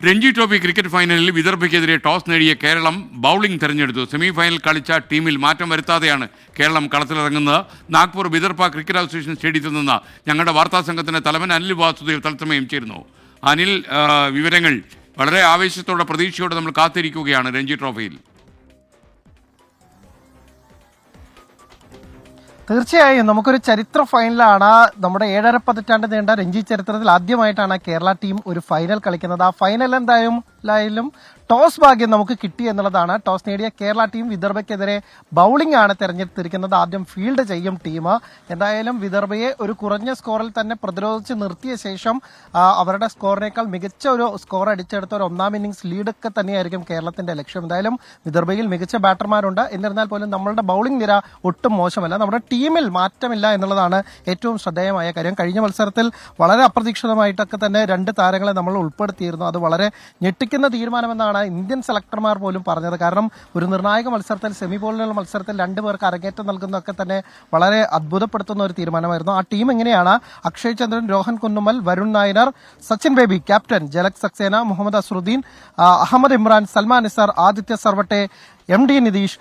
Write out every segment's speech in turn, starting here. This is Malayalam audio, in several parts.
രഞ്ജി ട്രോഫി ക്രിക്കറ്റ് ഫൈനലിൽ വിദർഭയ്ക്കെതിരെ ടോസ് നേടിയ കേരളം ബൗളിംഗ് തെരഞ്ഞെടുത്തു. സെമി ഫൈനൽ കളിച്ച ടീമിൽ മാറ്റം വരുത്താതെയാണ് കേരളം കളത്തിലിറങ്ങുന്നത്. നാഗ്പൂർ വിദർഭ ക്രിക്കറ്റ് അസോസിയേഷൻ സ്റ്റേഡിയത്തിൽ നിന്ന് ഞങ്ങളുടെ വാർത്താ സംഘത്തിന്റെ തലവൻ അനിൽ വാസുദേവ് തത്സമയം ചേരുന്നു. അനിൽ, വിവരങ്ങൾ വളരെ ആവേശത്തോടെ പ്രതീക്ഷയോടെ നമ്മൾ കാത്തിരിക്കുകയാണ് രഞ്ജി ട്രോഫിയിൽ. തീർച്ചയായും നമുക്കൊരു ചരിത്ര ഫൈനലാണ്. നമ്മുടെ 7.5 പതിറ്റാണ്ട് നീണ്ട രഞ്ജി ചരിത്രത്തിൽ ആദ്യമായിട്ടാണ് കേരള ടീം ഒരു ഫൈനൽ കളിക്കുന്നത്. ആ ഫൈനൽ എന്തായാലും ടോസ് ഭാഗ്യം നമുക്ക് കിട്ടി എന്നുള്ളതാണ്. ടോസ് നേടിയ കേരള ടീം വിദർഭയ്ക്കെതിരെ ബൗളിംഗ് ആണ് തെരഞ്ഞെടുത്തിരിക്കുന്നത്. ആദ്യം ഫീൽഡ് ചെയ്യും ടീം. എന്തായാലും വിദർഭയെ ഒരു കുറഞ്ഞ സ്കോറിൽ തന്നെ പ്രതിരോധിച്ച് നിർത്തിയ ശേഷം അവരുടെ സ്കോറിനേക്കാൾ മികച്ച ഒരു സ്കോർ അടിച്ചെടുത്ത ഒരു ഒന്നാം ഇന്നിംഗ്സ് ലീഡൊക്കെ തന്നെയായിരിക്കും കേരളത്തിന്റെ ലക്ഷ്യം. എന്തായാലും വിദർഭയിൽ മികച്ച ബാറ്റർമാരുണ്ട്. എന്നിരുന്നാൽ പോലും നമ്മളുടെ ബൗളിംഗ് നിര ഒട്ടും മോശമല്ല. നമ്മുടെ ടീമിൽ മാറ്റമില്ല എന്നുള്ളതാണ് ഏറ്റവും ശ്രദ്ധേയമായ കാര്യം. കഴിഞ്ഞ മത്സരത്തിൽ വളരെ അപ്രതീക്ഷിതമായിട്ടൊക്കെ തന്നെ 2 താരങ്ങളെ നമ്മൾ ഉൾപ്പെടുത്തിയിരുന്നു. അത് വളരെ ഞെട്ടിക്കുന്ന തീരുമാനമെന്നാണ് ഇന്ത്യൻ സെലക്ടർമാർ പോലും പറഞ്ഞത്. കാരണം ഒരു നിർണായക മത്സരത്തിൽ, സെമി പോലുള്ള മത്സരത്തിൽ 2 പേർക്ക് അരങ്ങേറ്റം നൽകുന്നതൊക്കെ തന്നെ വളരെ അത്ഭുതപ്പെടുത്തുന്ന ഒരു തീരുമാനമായിരുന്നു. ആ ടീം എങ്ങനെയാണ്: Akshay Chandran, Rohan Kunnummal, Varun Nayanar, Sachin Baby captain, Jalaj Saxena, Mohammed Azharuddeen, Ahmed Imran, Salman Nizar, Aditya Sarwate, MD Nidheesh,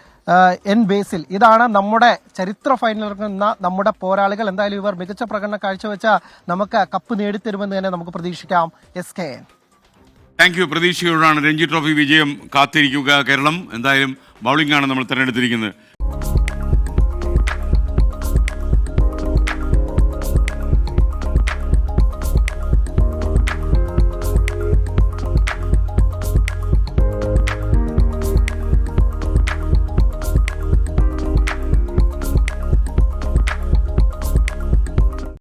N Basil. ഇതാണ് നമ്മുടെ ചരിത്ര ഫൈനലിറങ്ങുന്ന നമ്മുടെ പോരാളികൾ. എന്തായാലും ഇവർ മികച്ച പ്രകടനം കാഴ്ചവെച്ച നമുക്ക് കപ്പ് നേടിത്തരുമെന്ന് തന്നെ നമുക്ക് പ്രതീക്ഷിക്കാം. SKN. Thank you. പ്രതീക്ഷയോടാണ് രഞ്ജി ട്രോഫി വിജയം കാത്തിരിക്കുക കേരളം. എന്തായാലും ബൗളിംഗാണ് നമ്മൾ തിരഞ്ഞെടുത്തിരിക്കുന്നത്.